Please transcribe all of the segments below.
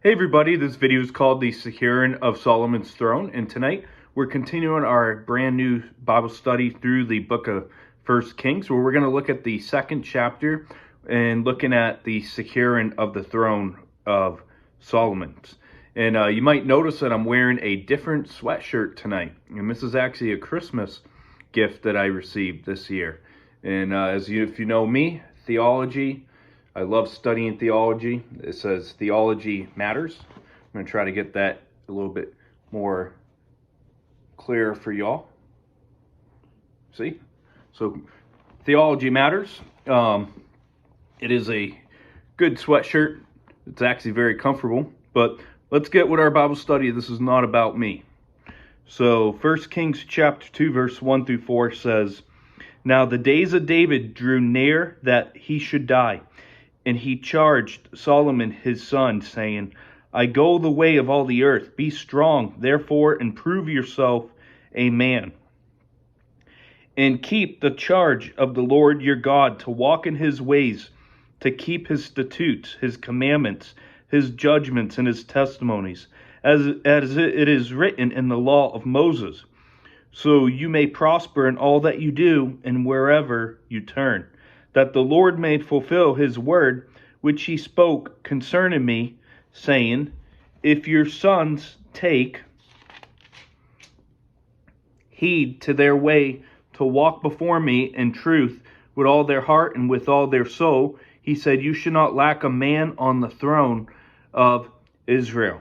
Hey everybody, this video is called The Securing of Solomon's Throne, and tonight we're continuing our brand new Bible study through the book of 1 Kings, where we're going to look at the second chapter and looking at the securing of the throne of Solomon. And you might notice that I'm wearing a different sweatshirt tonight, and this is actually a Christmas gift that I received this year. And if you know me, theology, I love studying theology. It says theology matters. I'm going to try to get that a little bit more clear for y'all. See? So theology matters. It is a good sweatshirt. It's actually very comfortable. But let's get with our Bible study. This is not about me. So 1 Kings chapter 2 verse 1 through 4 says, "Now the days of David drew near that he should die. And he charged Solomon his son, saying, I go the way of all the earth. Be strong, therefore, and prove yourself a man. And keep the charge of the Lord your God, to walk in his ways, to keep his statutes, his commandments, his judgments, and his testimonies, as it is written in the law of Moses. So you may prosper in all that you do, and wherever you turn. That the Lord may fulfill his word, which he spoke concerning me, saying, If your sons take heed to their way, to walk before me in truth with all their heart and with all their soul, he said, you should not lack a man on the throne of Israel."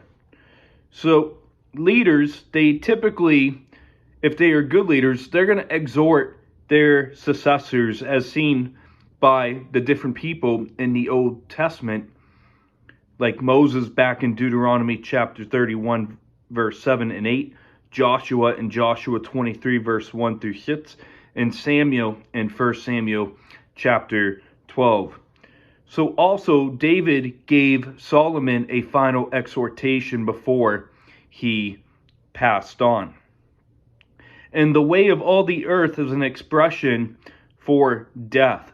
So leaders, they typically, if they are good leaders, they're going to exhort their successors, as seen by the different people in the Old Testament, like Moses back in Deuteronomy chapter 31 verse 7 and 8, Joshua in Joshua 23 verse 1 through 6, and Samuel in 1 Samuel chapter 12. So also David gave Solomon a final exhortation before he passed on. And the way of all the earth is an expression for death.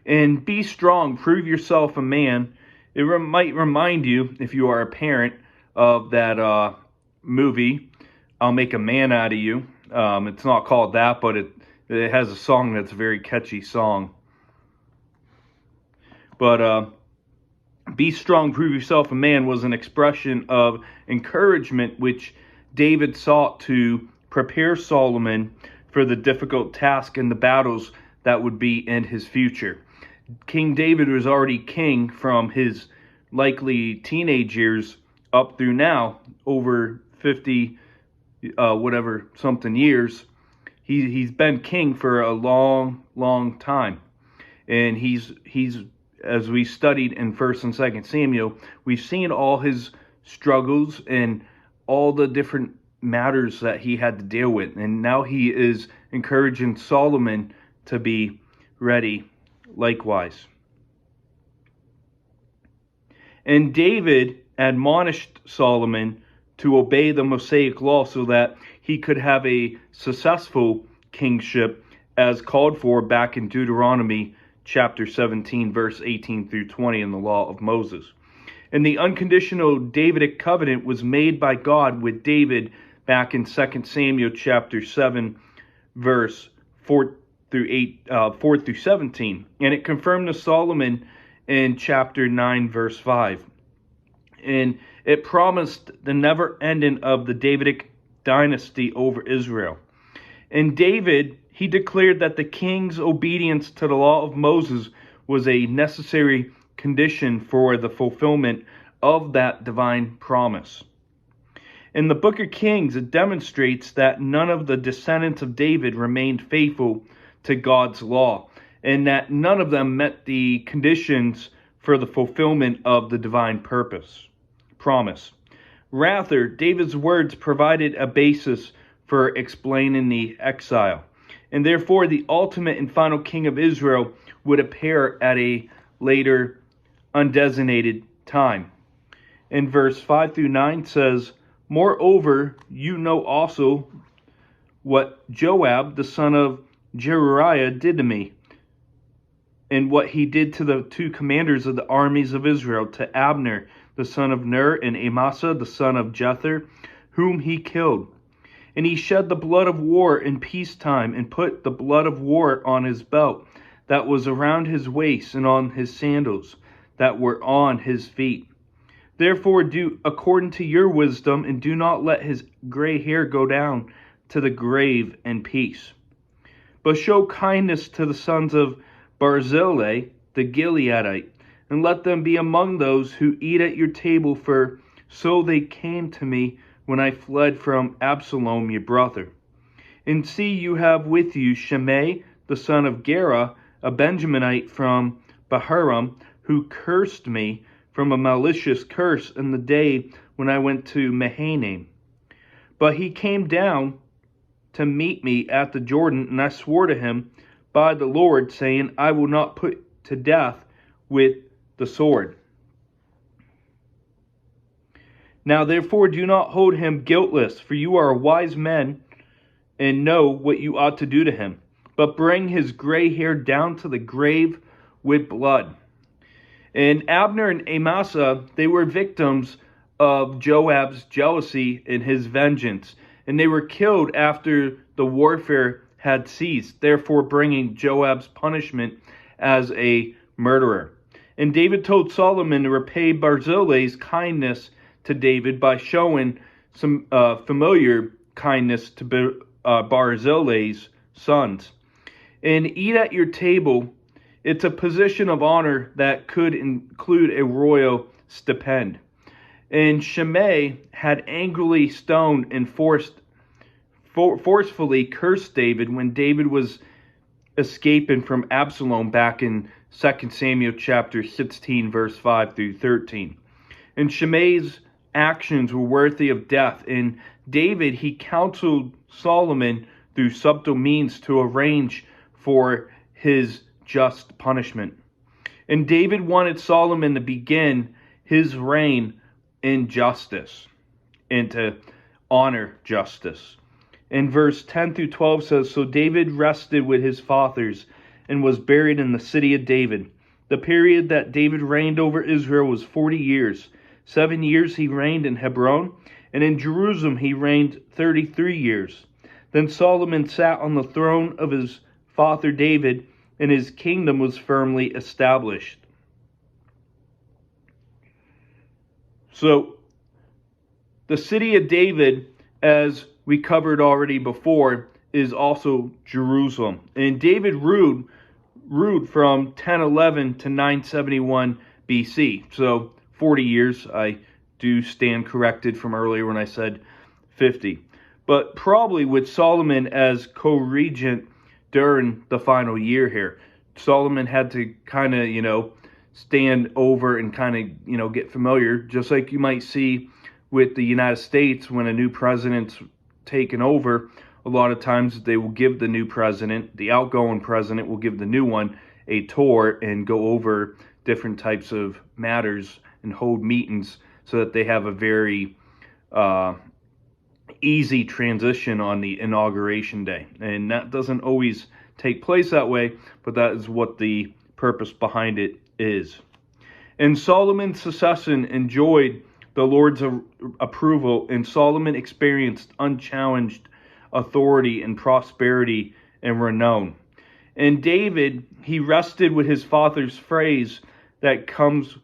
And be strong, prove yourself a man. It might remind you, if you are a parent, of that movie, I'll Make a Man Out of You. It's not called that, but it has a song that's a very catchy song. But be strong, prove yourself a man was an expression of encouragement which David sought to prepare Solomon for the difficult task and the battles that would be in his future. King David was already king from his likely teenage years up through now, over 50 something years. He's been king for a long time. And he's as we studied in 1st and 2nd Samuel, we've seen all his struggles and all the different matters that he had to deal with. And now he is encouraging Solomon to be ready likewise. And David admonished Solomon to obey the Mosaic law so that he could have a successful kingship as called for back in Deuteronomy chapter 17 verse 18 through 20 in the law of Moses. And the unconditional Davidic covenant was made by God with David back in 2 Samuel chapter 7 verse 4 through 17, and it confirmed to Solomon in chapter 9 verse 5, and it promised the never ending of the Davidic dynasty over Israel. And David, he declared that the king's obedience to the law of Moses was a necessary condition for the fulfillment of that divine promise. In the book of Kings, it demonstrates that none of the descendants of David remained faithful to God's law, and that none of them met the conditions for the fulfillment of the divine promise. Rather, David's words provided a basis for explaining the exile, and therefore the ultimate and final king of Israel would appear at a later undesignated time. In verse 5 through 9 says, "Moreover, you know also what Joab, the son of Jeruiah, did to me, and what he did to the two commanders of the armies of Israel, to Abner, the son of Ner, and Amasa, the son of Jether, whom he killed. And he shed the blood of war in peacetime, and put the blood of war on his belt that was around his waist, and on his sandals that were on his feet. Therefore do according to your wisdom, and do not let his gray hair go down to the grave in peace. But show kindness to the sons of Barzillai the Gileadite, and let them be among those who eat at your table, for so they came to me when I fled from Absalom your brother. And see, you have with you Shimei the son of Gera, a Benjaminite from Bahurim, who cursed me from a malicious curse in the day when I went to Mahanaim. But he came down to meet me at the Jordan, and I swore to him by the Lord, saying, I will not put to death with the sword. Now therefore do not hold him guiltless, for you are wise men, and know what you ought to do to him. But bring his gray hair down to the grave with blood. And Abner and Amasa, they were victims of Joab's jealousy and his vengeance, and they were killed after the warfare had ceased, therefore bringing Joab's punishment as a murderer. And David told Solomon to repay Barzillai's kindness to David by showing some familiar kindness to Barzillai's sons. And eat at your table, it's a position of honor that could include a royal stipend. And Shimei had angrily stoned and forcefully cursed David when David was escaping from Absalom back in 2 Samuel chapter 16, verse 5 through 13. And Shimei's actions were worthy of death. And David, he counseled Solomon through subtle means to arrange for his just punishment. And David wanted Solomon to begin his reign in justice and to honor justice. And verse 10 through 12 says, So David rested with his fathers and was buried in the city of David. The period that David reigned over Israel was 40 years. 7 years he reigned in Hebron, and in Jerusalem he reigned 33 years. Then Solomon sat on the throne of his father David, and his kingdom was firmly established. So, the city of David, as we covered already before, is also Jerusalem. And David ruled from 1011 to 971 BC. So 40 years. I do stand corrected from earlier when I said 50. But probably with Solomon as co-regent during the final year here. Solomon had to kind of, stand over and kind of, get familiar, just like you might see with the United States when a new president's taken over. A lot of times they will give the new president, the outgoing president will give the new one a tour and go over different types of matters and hold meetings so that they have a very easy transition on the inauguration day. And that doesn't always take place that way, but that is what the purpose behind it is. And Solomon's succession enjoyed the Lord's approval, and Solomon experienced unchallenged authority and prosperity and renown. And David, he rested with his father's phrase that comes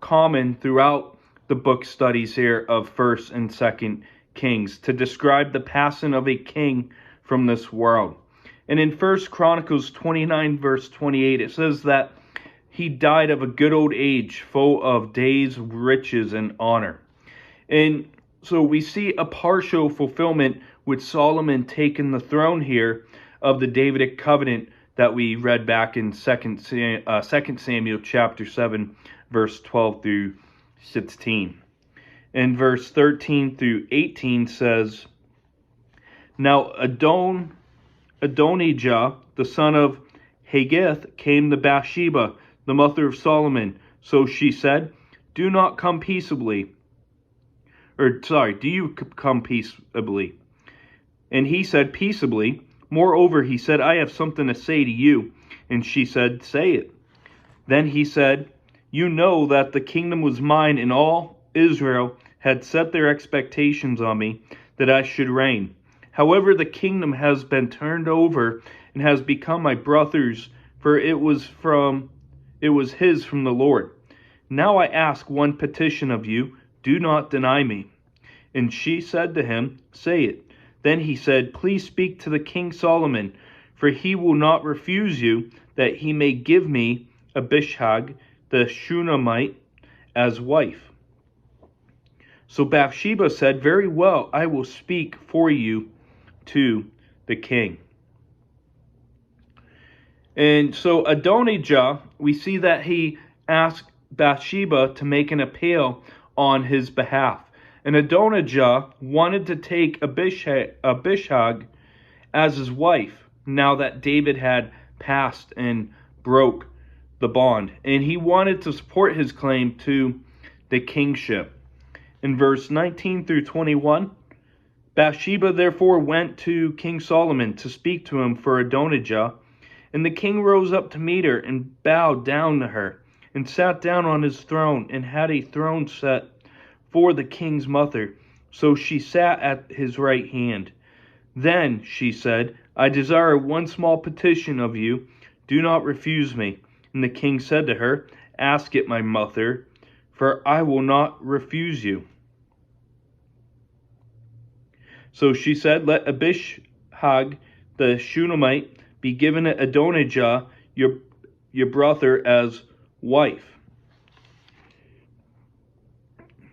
common throughout the book studies here of 1st and 2nd Kings to describe the passing of a king from this world. And in 1 Chronicles 29 verse 28, it says that he died of a good old age, full of days, riches, and honor. And so we see a partial fulfillment with Solomon taking the throne here of the Davidic covenant that we read back in 2 Samuel chapter 7, verse 12 through 16. And verse 13 through 18 says, Now Adonijah, the son of Haggith, came to Bathsheba, the mother of Solomon. So she said, Do you come peaceably? And he said, Peaceably. Moreover, he said, I have something to say to you. And she said, Say it. Then he said, "You know that the kingdom was mine, and all Israel had set their expectations on me, that I should reign. However, the kingdom has been turned over and has become my brother's, for it was his from the Lord. Now I ask one petition of you, do not deny me." And she said to him, "Say it." Then he said, "Please speak to the king Solomon, for he will not refuse you, that he may give me Abishag the Shunammite as wife." So Bathsheba said, "Very well, I will speak for you to the king." And so Adonijah, we see that he asked Bathsheba to make an appeal on his behalf. And Adonijah wanted to take Abishag as his wife, now that David had passed and broke the bond. And he wanted to support his claim to the kingship. In verse 19 through 21, Bathsheba therefore went to King Solomon to speak to him for Adonijah. And the king rose up to meet her and bowed down to her, and sat down on his throne, and had a throne set for the king's mother. So she sat at his right hand. Then she said, "I desire one small petition of you. Do not refuse me." And the king said to her, "Ask it, my mother, for I will not refuse you." So she said, "Let Abishag the Shunammite be given to Adonijah, your brother, as wife."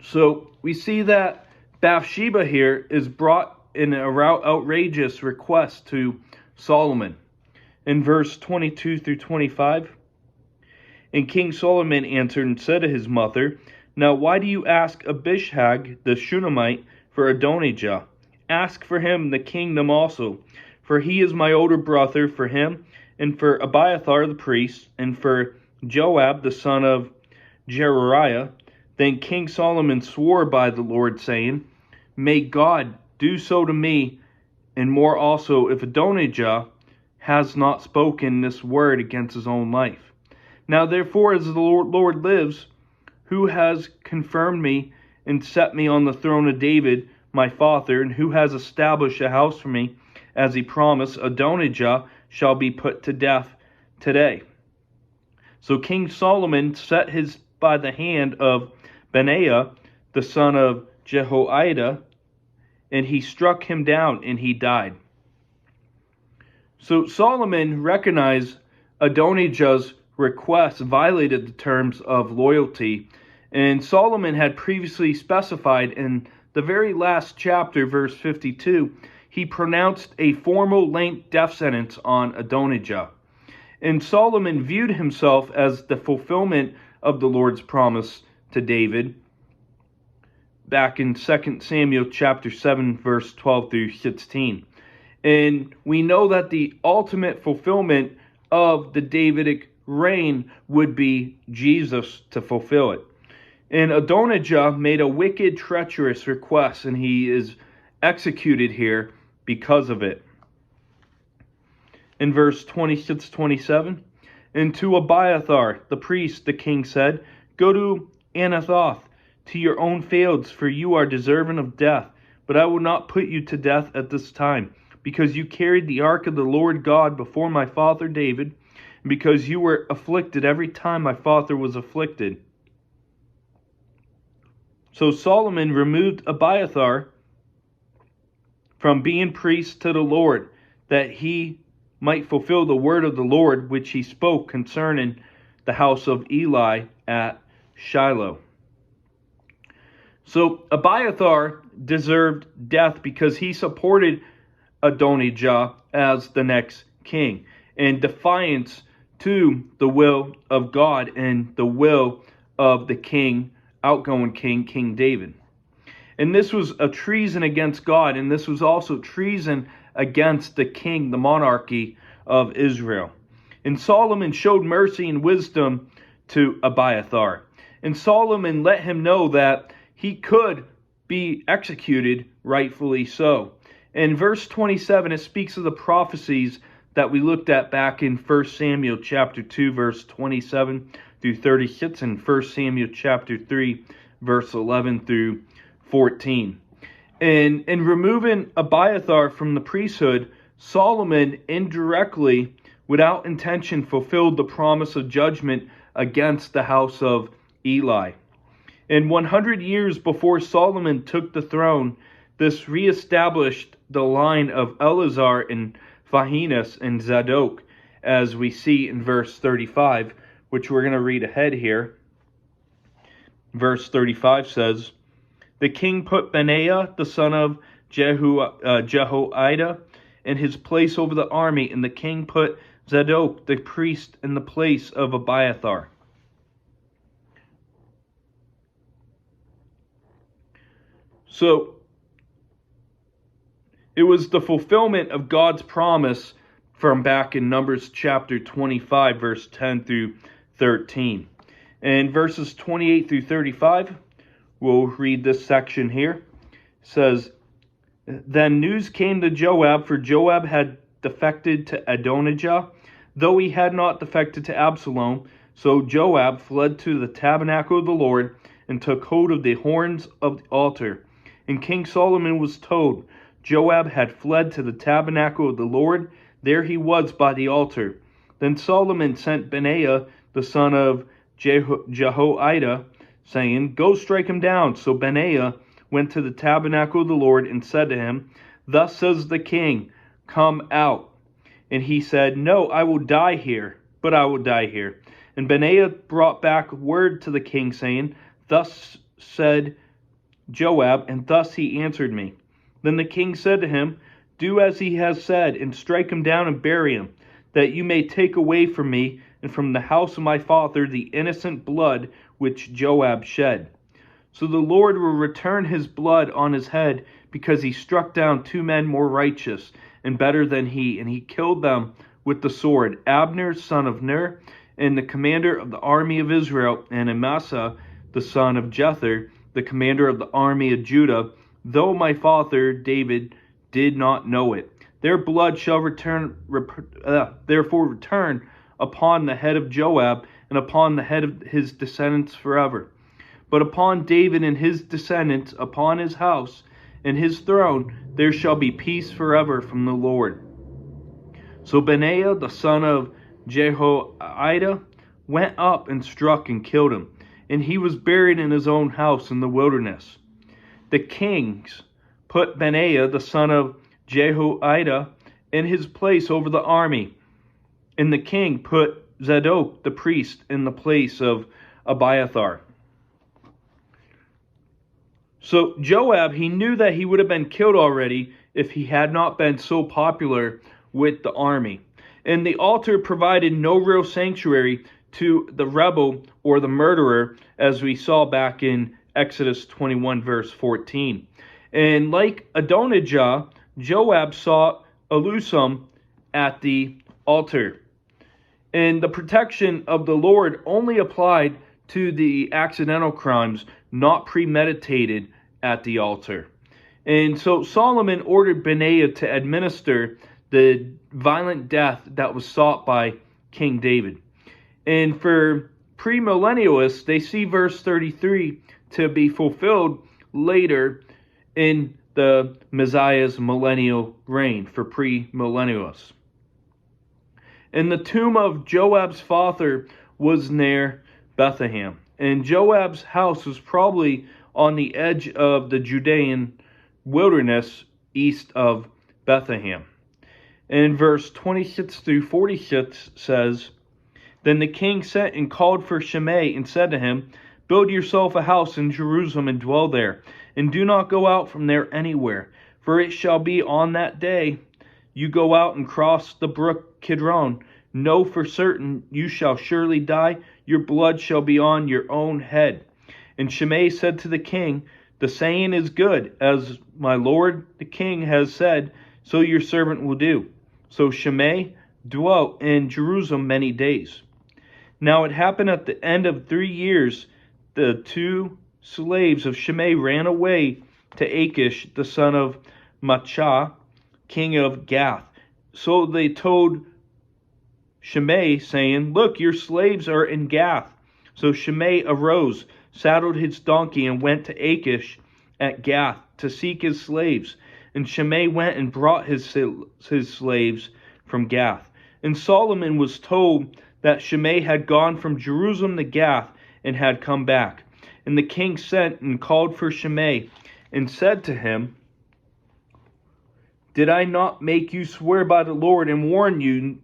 So we see that Bathsheba here is brought in a outrageous request to Solomon. In verse 22 through 25, and King Solomon answered and said to his mother, "Now why do you ask Abishag the Shunammite for Adonijah? Ask for him the kingdom also, for he is my older brother, for him, and for Abiathar the priest, and for Joab the son of Jeruiah." Then King Solomon swore by the Lord, saying, "May God do so to me, and more also, if Adonijah has not spoken this word against his own life. Now therefore, as the Lord lives, who has confirmed me and set me on the throne of David my father, and who has established a house for me, as he promised, Adonijah shall be put to death today." So King Solomon set his by the hand of Benaiah, the son of Jehoiada, and he struck him down, and he died. So Solomon recognized Adonijah's request violated the terms of loyalty, and Solomon had previously specified in the very last chapter, verse 52, he pronounced a formal length death sentence on Adonijah. And Solomon viewed himself as the fulfillment of the Lord's promise to David back in 2 Samuel chapter 7, verse 12 through 16. And we know that the ultimate fulfillment of the Davidic reign would be Jesus to fulfill it. And Adonijah made a wicked, treacherous request, and he is executed here because of it. In verse 26-27, and to Abiathar the priest the king said, "Go to Anathoth, to your own fields, for you are deserving of death. But I will not put you to death at this time, because you carried the ark of the Lord God before my father David, and because you were afflicted every time my father was afflicted." So Solomon removed Abiathar from being priest to the Lord, that he might fulfill the word of the Lord which he spoke concerning the house of Eli at Shiloh. So Abiathar deserved death because he supported Adonijah as the next king, in defiance to the will of God and the will of the outgoing king, King David. And this was a treason against God, and this was also treason against the king, the monarchy of Israel. And Solomon showed mercy and wisdom to Abiathar. And Solomon let him know that he could be executed rightfully so. In verse 27, it speaks of the prophecies that we looked at back in 1 Samuel chapter 2, verse 27 through 36, and 1 Samuel chapter 3, verse 11 through 14. And in removing Abiathar from the priesthood, Solomon indirectly, without intention, fulfilled the promise of judgment against the house of Eli. And 100 years before Solomon took the throne, this reestablished the line of Eleazar and Phinehas and Zadok, as we see in verse 35, which we're going to read ahead here. Verse 35 says, "The king put Benaiah, the son of Jehoiada, in his place over the army, and the king put Zadok, the priest, in the place of Abiathar." So, it was the fulfillment of God's promise from back in Numbers chapter 25, verse 10 through 13. And verses 28 through 35, we'll read this section here. It says, "Then news came to Joab, for Joab had defected to Adonijah, though he had not defected to Absalom. So Joab fled to the tabernacle of the Lord and took hold of the horns of the altar. And King Solomon was told, Joab had fled to the tabernacle of the Lord. There he was by the altar. Then Solomon sent Benaiah, the son of Jehoiada, saying, Go strike him down. So Benaiah went to the tabernacle of the Lord and said to him, Thus says the king, Come out. And he said, No, I will die here, but I will die here. And Benaiah brought back word to the king, saying, Thus said Joab, and thus he answered me. Then the king said to him, Do as he has said, and strike him down and bury him, that you may take away from me and from the house of my father the innocent blood which Joab shed. So the Lord will return his blood on his head, because he struck down 2 men more righteous and better than he, and he killed them with the sword, Abner son of Ner, and the commander of the army of Israel, and Amasa the son of Jether, the commander of the army of Judah, though my father David did not know it. Their blood shall therefore return upon the head of Joab and upon the head of his descendants forever. But upon David and his descendants, upon his house and his throne, there shall be peace forever from the Lord. So Benaiah, the son of Jehoiada, went up and struck and killed him, and he was buried in his own house in the wilderness. The kings put Benaiah, the son of Jehoiada, in his place over the army, and the king put Zadok, the priest, in the place of Abiathar. So Joab, he knew that he would have been killed already if he had not been so popular with the army. And the altar provided no real sanctuary to the rebel or the murderer, as we saw back in Exodus 21, verse 14. And like Adonijah, Joab sought Elusam at the altar. And the protection of the Lord only applied to the accidental crimes not premeditated at the altar. And so Solomon ordered Benaiah to administer the violent death that was sought by King David. And for premillennialists, they see verse 33 to be fulfilled later in the Messiah's millennial reign for premillennialists. And the tomb of Joab's father was near Bethlehem. And Joab's house was probably on the edge of the Judean wilderness east of Bethlehem. And verse 26 through 46 says, Then the king sent and called for Shimei and said to him, Build yourself a house in Jerusalem and dwell there, and do not go out from there anywhere. For it shall be on that day you go out and cross the brook Kidron. Know for certain you shall surely die. Your blood shall be on your own head. And Shimei said to the king, The saying is good, as my lord the king has said, so your servant will do. So Shimei dwelt in Jerusalem many days. Now it happened at the end of 3 years, the 2 slaves of Shimei ran away to Achish, the son of Maachah, king of Gath, So they told Shimei, saying, "Look, your slaves are in Gath." So Shimei arose, saddled his donkey, and went to Achish at Gath to seek his slaves. And Shimei went and brought his slaves from Gath. And Solomon was told that Shimei had gone from Jerusalem to Gath and had come back. And the king sent and called for Shimei and said to him, "Did I not make you swear by the Lord and warn you,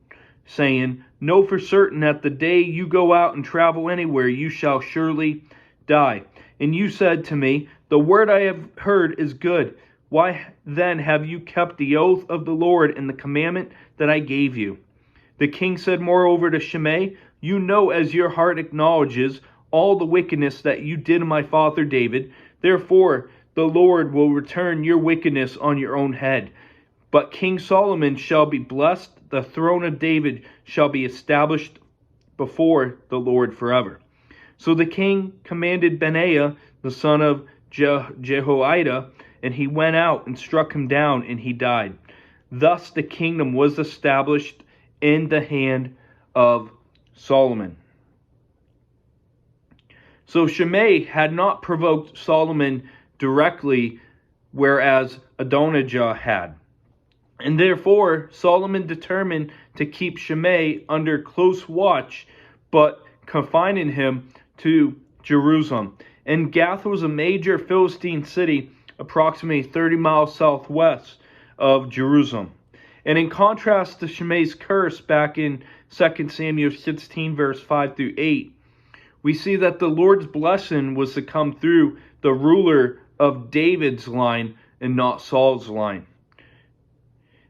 saying, know for certain that the day you go out and travel anywhere, you shall surely die? And you said to me, the word I have heard is good. Why then have you kept the oath of the Lord and the commandment that I gave you?" The king said moreover to Shimei, "You know, as your heart acknowledges, all the wickedness that you did to my father David. Therefore the Lord will return your wickedness on your own head. But King Solomon shall be blessed, the throne of David shall be established before the Lord forever." So the king commanded Benaiah, the son of Jehoiada, and he went out and struck him down, and he died. Thus the kingdom was established in the hand of Solomon. So Shimei had not provoked Solomon directly, whereas Adonijah had. And therefore, Solomon determined to keep Shimei under close watch, but confining him to Jerusalem. And Gath was a major Philistine city, approximately 30 miles southwest of Jerusalem. And in contrast to Shimei's curse back in 2 Samuel 16, verse 5 through 8, we see that the Lord's blessing was to come through the ruler of David's line and not Saul's line.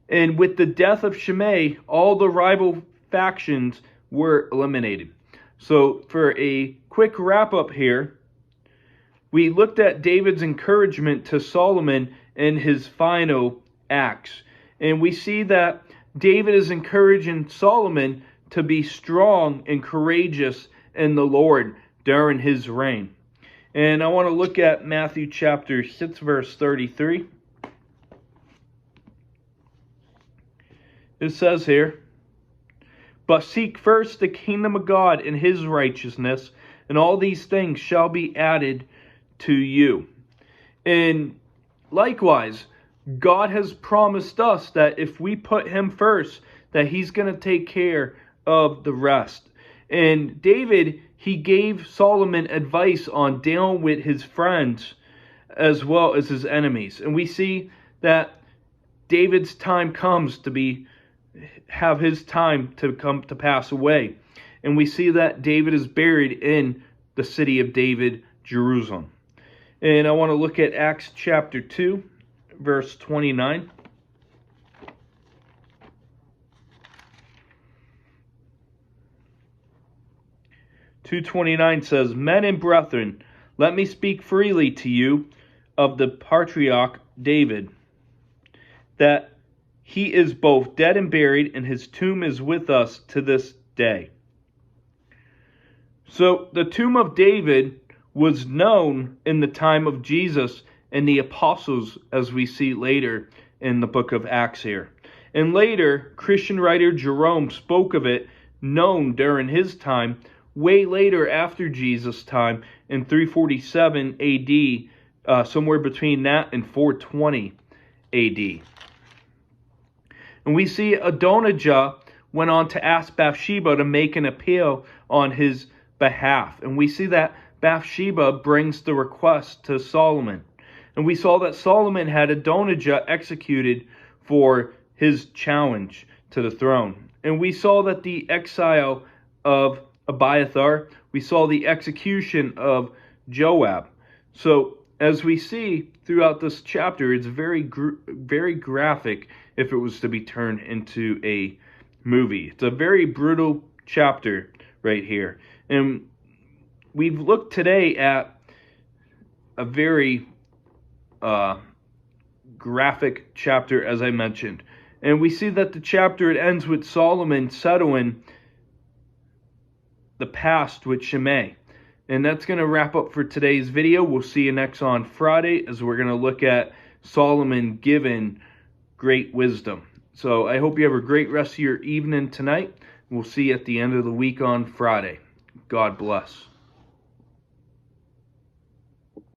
And with the death of Shimei, all the rival factions were eliminated. So for a quick wrap up here, we looked at David's encouragement to Solomon in his final acts. And we see that David is encouraging Solomon to be strong and courageous in the Lord during his reign. And I want to look at Matthew chapter 6, verse 33. It says here, "But seek first the kingdom of God and his righteousness, and all these things shall be added to you." And likewise, God has promised us that if we put him first, that he's going to take care of the rest. And David, he gave Solomon advice on dealing with his friends as well as his enemies. And we see that David's time comes to have his time to come to pass away. And we see that David is buried in the city of David, Jerusalem. And I want to look at Acts chapter 2, verse 29. Verse 29 says, "Men and brethren, let me speak freely to you of the patriarch David, that he is both dead and buried, and his tomb is with us to this day." So the tomb of David was known in the time of Jesus and the apostles, as we see later in the book of Acts here. And later, Christian writer Jerome spoke of it, known during his time, way later after Jesus' time, in 347 AD, somewhere between that and 420 AD. And we see Adonijah went on to ask Bathsheba to make an appeal on his behalf. And we see that Bathsheba brings the request to Solomon. And we saw that Solomon had Adonijah executed for his challenge to the throne. And we saw that the exile of Abiathar, we saw the execution of Joab. So as we see throughout this chapter, it's very graphic if it was to be turned into a movie. It's a very brutal chapter right here. And we've looked today at a very graphic chapter, as I mentioned. And we see that the chapter, it ends with Solomon settling the past with Shimei. And that's going to wrap up for today's video. We'll see you next on Friday as we're going to look at Solomon given great wisdom. So I hope you have a great rest of your evening tonight. We'll see you at the end of the week on Friday. God bless.